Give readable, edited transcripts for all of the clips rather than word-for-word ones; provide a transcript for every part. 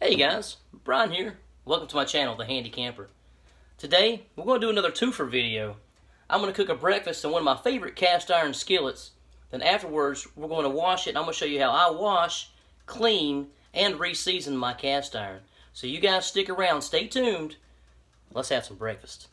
Hey guys, Brian here. Welcome to my channel, The Handy Camper. Today, we're going to do another twofer video. I'm going to cook a breakfast in one of my favorite cast iron skillets. Then afterwards, we're going to wash it, and I'm going to show you how I wash, clean, and re-season my cast iron. So you guys stick around, stay tuned. Let's have some breakfast.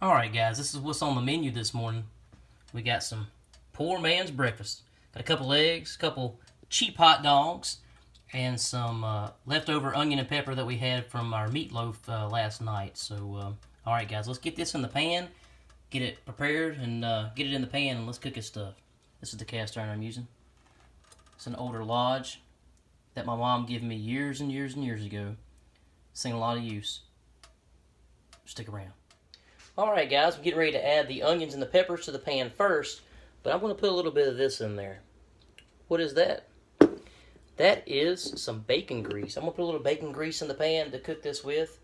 Alright guys, this is what's on the menu this morning. We got some poor man's breakfast. Got a couple eggs, a couple cheap hot dogs, and some leftover onion and pepper that we had from our meatloaf last night. So, alright guys, let's get this in the pan, get it prepared, and get it in the pan, and let's cook this stuff. This is the cast iron I'm using. It's an older Lodge that my mom gave me years and years and years ago. Seen a lot of use. Stick around. Alright guys, I'm getting ready to add the onions and the peppers to the pan first, but I'm going to put a little bit of this in there. What is that? That is some bacon grease. I'm going to put a little bacon grease in the pan to cook this with.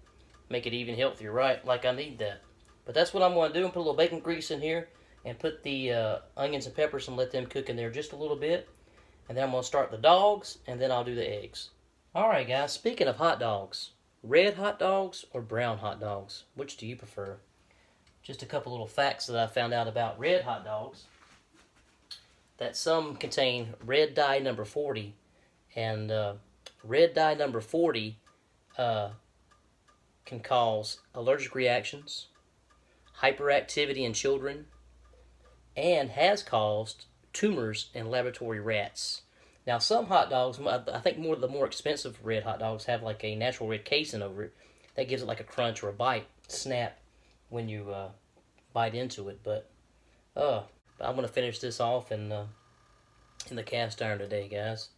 Make it even healthier, right? Like I need that. But that's what I'm going to do. I'm put a little bacon grease in here and put the onions and peppers and let them cook in there just a little bit. And then I'm going to start the dogs, and then I'll do the eggs. Alright guys, speaking of hot dogs, red hot dogs or brown hot dogs? Which do you prefer? Just a couple little facts that I found out about red hot dogs. That some contain red dye number 40. And red dye number 40 can cause allergic reactions, hyperactivity in children, and has caused tumors in laboratory rats. Now some hot dogs, I think the more expensive red hot dogs have like a natural red casing over it. That gives it like a crunch or a bite, snap, when you bite into it. But I'm going to finish this off in the cast iron today, guys.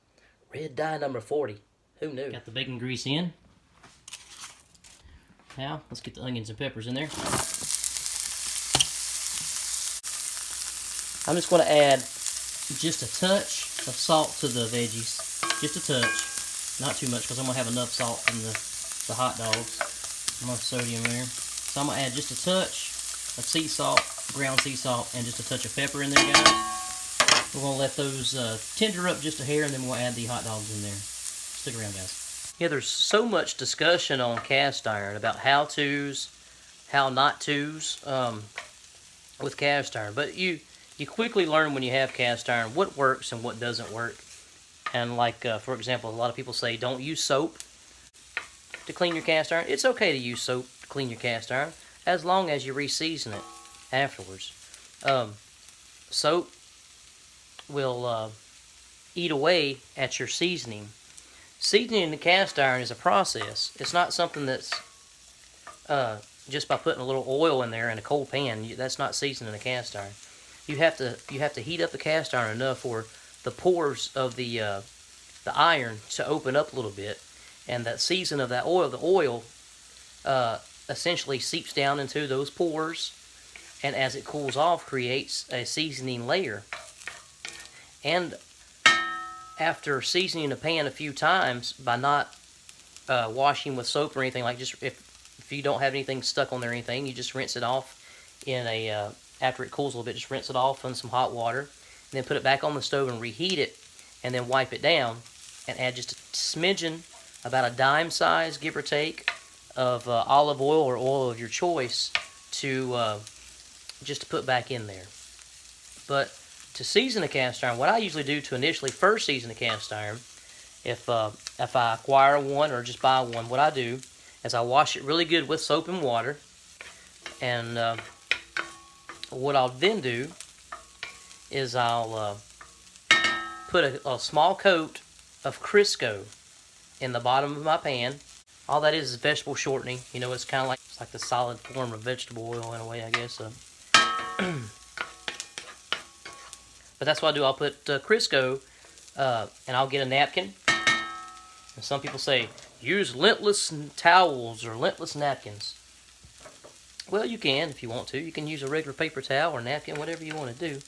Red dye number 40. Who knew? Got the bacon grease in. Now, let's get the onions and peppers in there. I'm just going to add just a touch of salt to the veggies. Just a touch. Not too much, because I'm going to have enough salt in the hot dogs. Enough sodium there. So I'm going to add just a touch of sea salt, ground sea salt, and just a touch of pepper in there, guys. We're going to let those tender up just a hair, and then we'll add the hot dogs in there. Stick around, guys. Yeah, there's so much discussion on cast iron about how-tos, how not-tos with cast iron. But you quickly learn when you have cast iron what works and what doesn't work. And like, for example, a lot of people say don't use soap to clean your cast iron. It's okay to use soap to clean your cast iron as long as you re-season it afterwards. Soap will eat away at your seasoning. Seasoning the cast iron is a process. It's not something that's just by putting a little oil in there in a cold pan. That's not seasoning the cast iron. You have to heat up the cast iron enough for the pores of the iron to open up a little bit, and that season of that oil, the oil essentially seeps down into those pores, and as it cools off, creates a seasoning layer. And after seasoning the pan a few times by not washing with soap or anything, like just if you don't have anything stuck on there or anything, you just rinse it off in a after it cools a little bit, just rinse it off in some hot water, and then put it back on the stove and reheat it, and then wipe it down, and add just a smidgen, about a dime size, give or take, of olive oil or oil of your choice to just to put back in there. But to season a cast iron, what I usually do to initially first season the cast iron, if I acquire one or just buy one, what I do is I wash it really good with soap and water, and what I'll then do is I'll put a small coat of Crisco in the bottom of my pan. All that is vegetable shortening. You know, it's kind of like the solid form of vegetable oil in a way, I guess. But that's what I do. I'll put Crisco, and I'll get a napkin. And some people say, use lintless towels or lintless napkins. Well, you can if you want to. You can use a regular paper towel or napkin, whatever you want to do.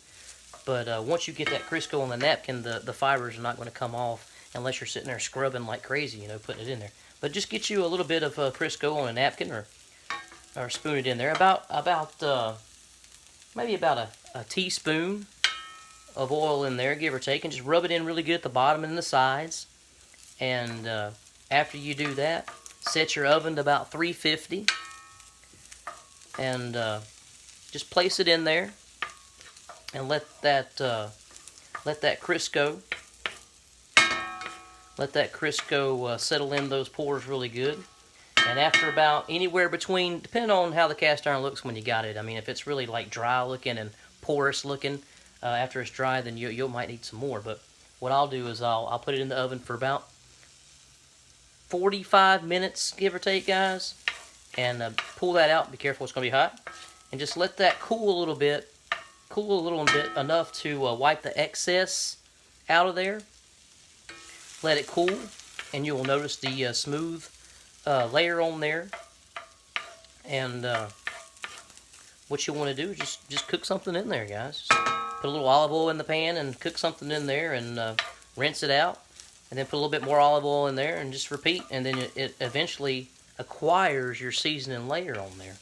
But once you get that Crisco on the napkin, the fibers are not going to come off unless you're sitting there scrubbing like crazy, you know, putting it in there. But just get you a little bit of Crisco on a napkin, or spoon it in there. Maybe about a teaspoon of oil in there, give or take, and just rub it in really good at the bottom and the sides. And after you do that, set your oven to about 350, and just place it in there and let that Crisco settle in those pores really good. And after about anywhere between, depending on how the cast iron looks when you got it. I mean, if it's really like dry looking and porous looking, after it's dry, then you might need some more. But what I'll do is I'll put it in the oven for about 45 minutes, give or take, guys. And pull that out. Be careful, it's going to be hot. And just let that cool a little bit enough to wipe the excess out of there. Let it cool, and you will notice the smooth layer on there. And what you want to do is just cook something in there, guys. Just put a little olive oil in the pan and cook something in there, and rinse it out. And then put a little bit more olive oil in there and just repeat. And then it eventually acquires your seasoning layer on there.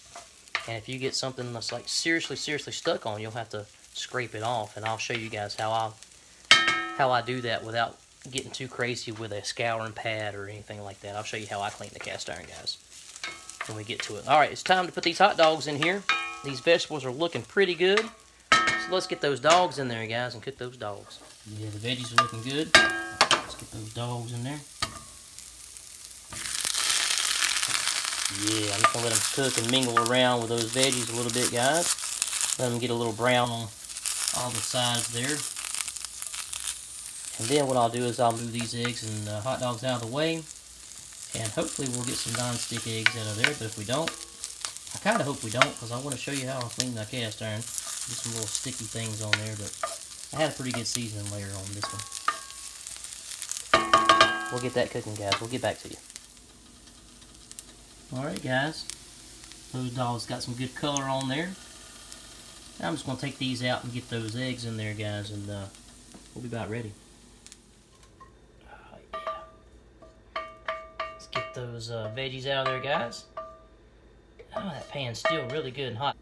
And if you get something that's like seriously stuck on, you'll have to scrape it off. And I'll show you guys how I do that without getting too crazy with a scouring pad or anything like that. I'll show you how I clean the cast iron, guys, when we get to it. Alright, it's time to put these hot dogs in here. These vegetables are looking pretty good. So let's get those dogs in there, guys, and cook those dogs. Yeah, the veggies are looking good. Let's get those dogs in there. Yeah, I'm just going to let them cook and mingle around with those veggies a little bit, guys. Let them get a little brown on all the sides there. And then what I'll do is I'll move these eggs and hot dogs out of the way. And hopefully we'll get some non-stick eggs out of there. But if we don't, I kind of hope we don't, because I want to show you how I clean my cast iron. Just some little sticky things on there, but I had a pretty good seasoning layer on this one. We'll get that cooking, guys. We'll get back to you. Alright, guys. Those dogs got some good color on there. Now I'm just going to take these out and get those eggs in there, guys, and we'll be about ready. Let's get those veggies out of there, guys. Oh, that pan's still really good and hot.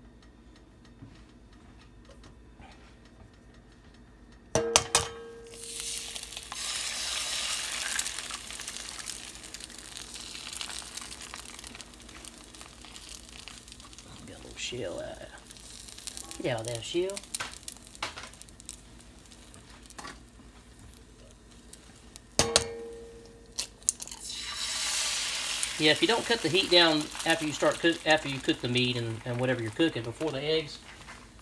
Got a little shell out of it. Get out of there, shell. Yeah, if you don't cut the heat down after you cook the meat and whatever you're cooking before the eggs,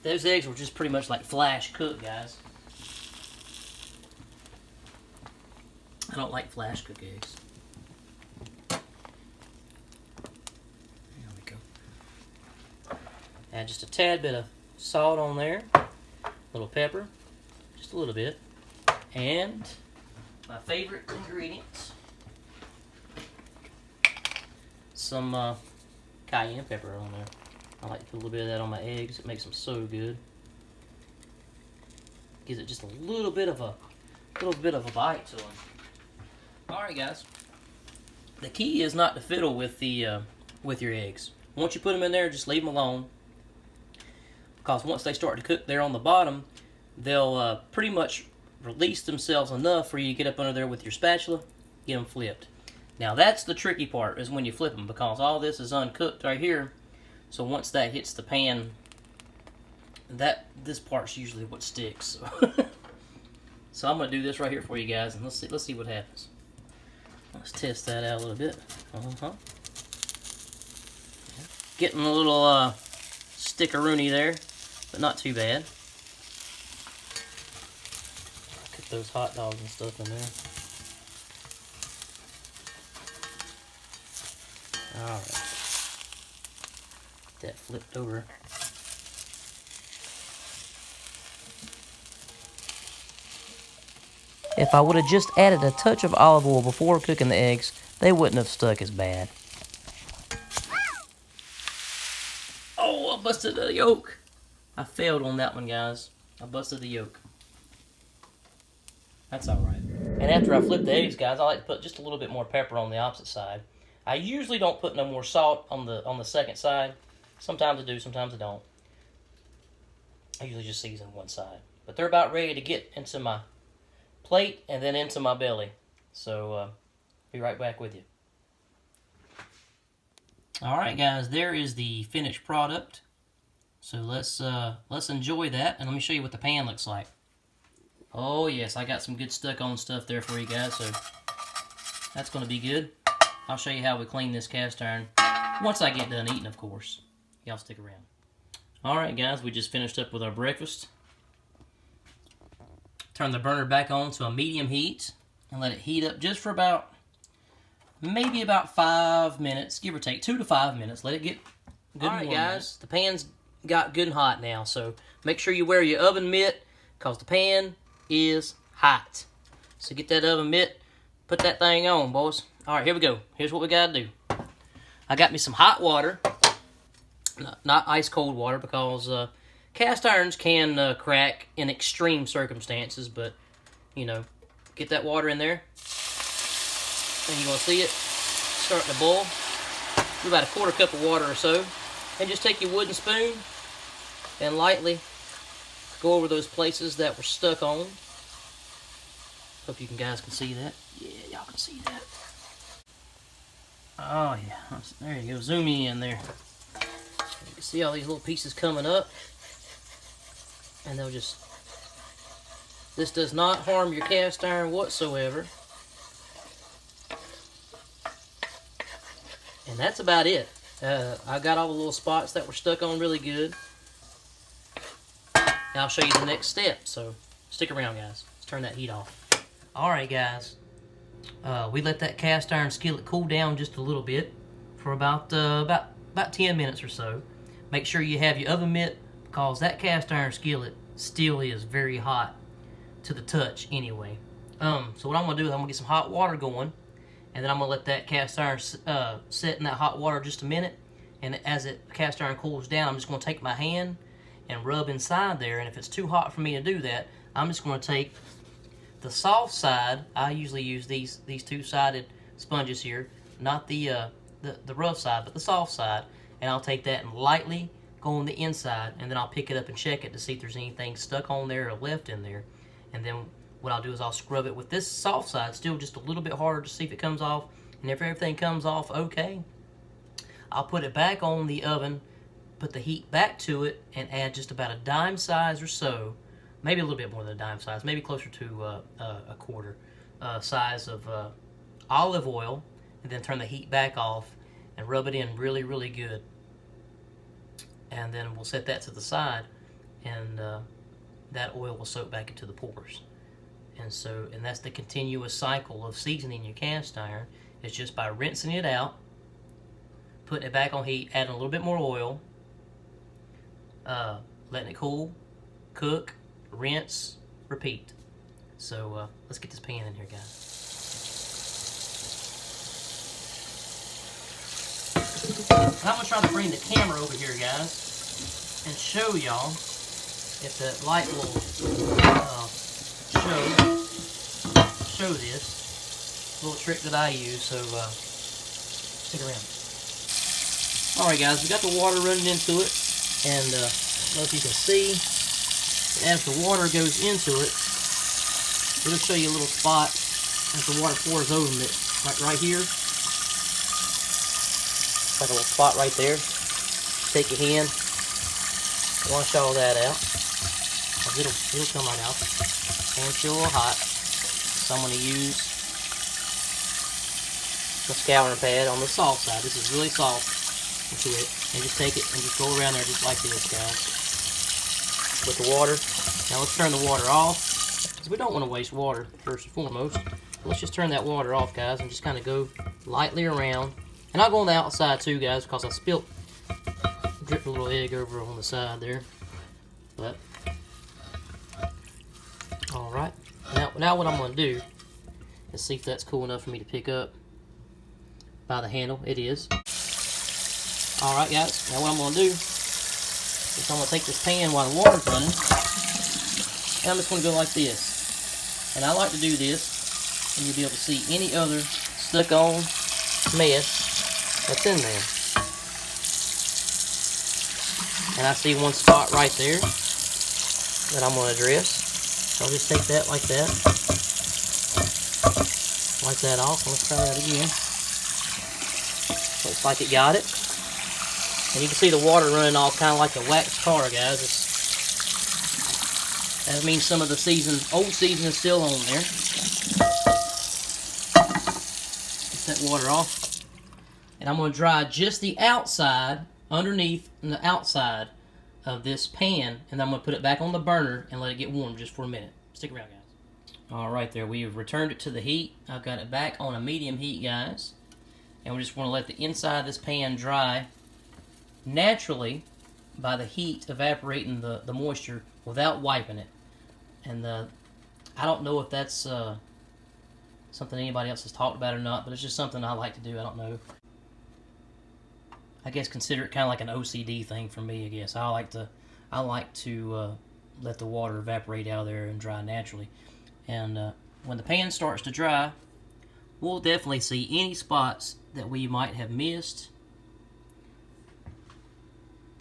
those eggs will just pretty much like flash cook, guys. I don't like flash cook eggs. There we go. Add just a tad bit of salt on there, a little pepper, just a little bit, and my favorite ingredients. Some cayenne pepper on there. I like to put a little bit of that on my eggs. It makes them so good. Gives it just a little bit of a bite to them. All right, guys. The key is not to fiddle with the with your eggs. Once you put them in there, just leave them alone. Because once they start to cook there on the bottom, they'll pretty much release themselves enough for you to get up under there with your spatula, get them flipped. Now that's the tricky part, is when you flip them, because all this is uncooked right here. So once that hits the pan, this part's usually what sticks. So I'm gonna do this right here for you guys, and let's see what happens. Let's test that out a little bit. Getting a little stickeroony there, but not too bad. Cook those hot dogs and stuff in there. Alright. Get that flipped over. If I would have just added a touch of olive oil before cooking the eggs, they wouldn't have stuck as bad. Oh, I busted the yolk. I failed on that one, guys. I busted the yolk. That's all right. And after I flip the eggs, guys, I like to put just a little bit more pepper on the opposite side. I usually don't put no more salt on the second side. Sometimes I do, sometimes I don't. I usually just season one side. But they're about ready to get into my plate and then into my belly. So, be right back with you. Alright guys, there is the finished product. So let's enjoy that, and let me show you what the pan looks like. Oh yes, I got some good stuck-on stuff there for you guys, so that's going to be good. I'll show you how we clean this cast iron once I get done eating, of course. Y'all stick around. Alright guys, we just finished up with our breakfast. Turn the burner back on to a medium heat and let it heat up just for maybe about 5 minutes, give or take 2 to 5 minutes. Let it get good. Alright guys, the pan's got good and hot now, so make sure you wear your oven mitt because the pan is hot. So get that oven mitt, put that thing on, boys. Alright, here we go. Here's what we gotta do. I got me some hot water, not ice cold water, because cast irons can crack in extreme circumstances, but you know, get that water in there, and you're gonna see it starting to boil. Do about a 1/4 cup of water or so, and just take your wooden spoon and lightly go over those places that were stuck on. Hope you guys can see that. Yeah, y'all can see that. Oh yeah, there you go. Zoom in there. You can see all these little pieces coming up, and they'll just. This does not harm your cast iron whatsoever. And that's about it. I got all the little spots that were stuck on really good. Now I'll show you the next step, so stick around guys. Let's turn that heat off. Alright guys, we let that cast iron skillet cool down just a little bit for about 10 minutes or so. Make sure you have your oven mitt, because that cast iron skillet still is very hot to the touch anyway. So what I'm going to do is I'm going to get some hot water going, and then I'm going to let that cast iron sit in that hot water just a minute, and as the cast iron cools down, I'm just going to take my hand and rub inside there, and if it's too hot for me to do that, I'm just going to take the soft side. I usually use these two-sided sponges here, not the rough side, but the soft side, and I'll take that and lightly go on the inside, and then I'll pick it up and check it to see if there's anything stuck on there or left in there, and then what I'll do is I'll scrub it with this soft side, still just a little bit harder to see if it comes off, and if everything comes off okay, I'll put it back on the oven, put the heat back to it, and add just about a dime size or so, maybe a little bit more than a dime size, maybe closer to a quarter size of olive oil, and then turn the heat back off and rub it in really, really good. And then we'll set that to the side, and that oil will soak back into the pores. And that's the continuous cycle of seasoning your cast iron. It's just by rinsing it out, putting it back on heat, adding a little bit more oil, letting it cool, cook, rinse, repeat. So let's get this pan in here, guys. I'm going to try to bring the camera over here, guys, and show y'all if the light will show this little trick that I use, so stick around. Alright guys, we got the water running into it, and I don't know if you can see, as the water goes into it, it'll show you a little spot as the water pours over it, like right here. Like a little spot right there. Take your hand, wash all that out. It'll come right out. Hand's still a little hot, so I'm going to use the scouring pad on the soft side. This is really soft into it, and just take it and just go around there just like this, guys, with the water. Now let's turn the water off, because we don't want to waste water first and foremost. Let's just turn that water off, guys, and just kind of go lightly around. And I'll go on the outside too, guys, because I dripped a little egg over on the side there. But all right, now what I'm going to do is see if that's cool enough for me to pick up by the handle. It is. All right, guys. Now what I'm going to do is I'm going to take this pan while the water's running, and I'm just going to go like this. And I like to do this, and you'll be able to see any other stuck-on mess that's in there. And I see one spot right there that I'm going to address. So I'll just take that like that. Wipe that off. Let's try that again. Looks like it got it. And you can see the water running off kind of like a wax car, guys. That means some of the old season is still on there. Get that water off. And I'm going to dry just the outside, underneath and the outside of this pan. And then I'm going to put it back on the burner and let it get warm just for a minute. Stick around, guys. Alright there, we have returned it to the heat. I've got it back on a medium heat, guys. And we just want to let the inside of this pan dry naturally by the heat evaporating the moisture without wiping it. And I don't know if that's something anybody else has talked about or not, but it's just something I like to do. I don't know. I guess consider it kind of like an OCD thing for me, I guess. I like to let the water evaporate out of there and dry naturally. And when the pan starts to dry, we'll definitely see any spots that we might have missed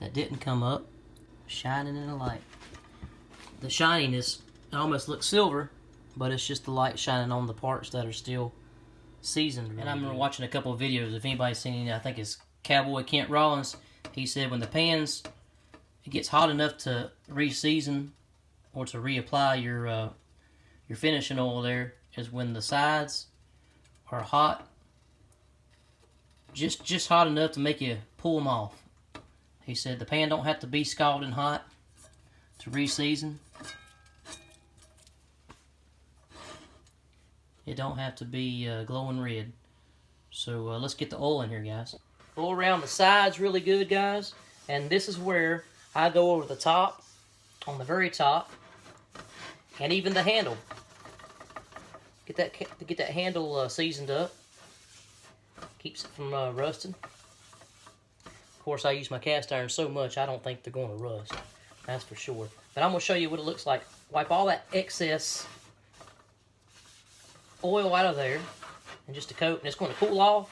that didn't come up, shining in the light. The shininess, it almost looks silver, but it's just the light shining on the parts that are still seasoned. Really. And I remember watching a couple of videos, if anybody's seen it, I think it's Cowboy Kent Rollins. He said when the pans, it gets hot enough to re-season or to reapply your finishing oil there, is when the sides are hot, just hot enough to make you pull them off. He said the pan don't have to be scalding hot to re-season. It don't have to be glowing red. So let's get the oil in here, guys. Go around the sides really good, guys. And this is where I go over the top, on the very top, and even the handle. Get that handle seasoned up. Keeps it from rusting. Of course, I use my cast iron so much, I don't think they're going to rust. That's for sure. But I'm going to show you what it looks like. Wipe all that excess oil out of there and just a coat, and it's going to cool off.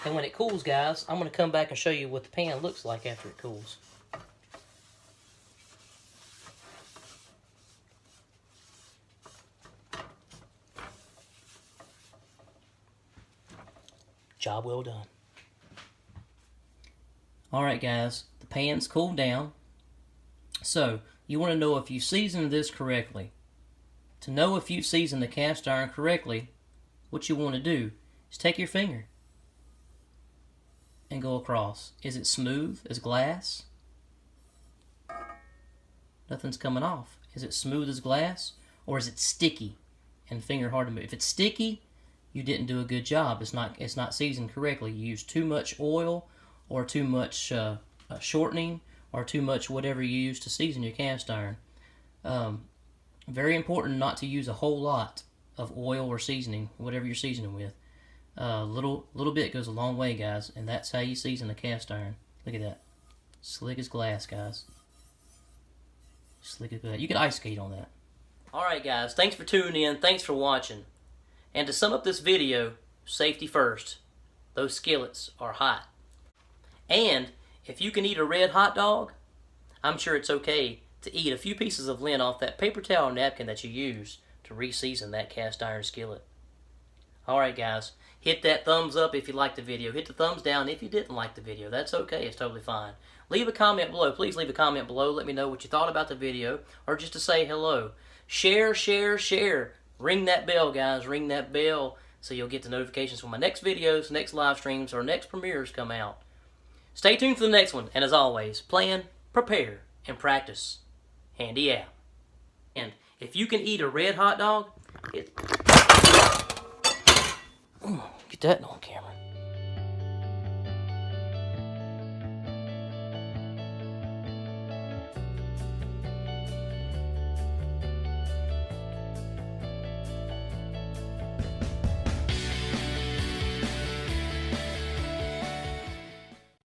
And when it cools, guys, I'm going to come back and show you what the pan looks like after it cools. Job well done. Alright guys, the pan's cooled down. So, you want to know if you seasoned this correctly. To know if you seasoned the cast iron correctly, what you want to do is take your finger and go across. Is it smooth as glass? Nothing's coming off. Is it smooth as glass? Or is it sticky and finger hard to move? If it's sticky, you didn't do a good job. It's not seasoned correctly. You used too much oil, or too much shortening, or too much whatever you use to season your cast iron. Very important not to use a whole lot of oil or seasoning, whatever you're seasoning with. Little bit goes a long way, guys, and that's how you season a cast iron. Look at that. Slick as glass, guys. Slick as glass. You can ice skate on that. Alright guys, thanks for tuning in. Thanks for watching. And to sum up this video, safety first. Those skillets are hot. And if you can eat a red hot dog, I'm sure it's okay to eat a few pieces of lint off that paper towel napkin that you use to re-season that cast iron skillet. Alright guys, hit that thumbs up if you liked the video. Hit the thumbs down if you didn't like the video. That's okay, it's totally fine. Leave a comment below. Please leave a comment below. Let me know what you thought about the video, or just to say hello. Share, share, share. Ring that bell, guys. Ring that bell so you'll get the notifications when my next videos, next live streams, or next premieres come out. Stay tuned for the next one. And as always, plan, prepare, and practice. Handy out. And if you can eat a red hot dog, get that on camera.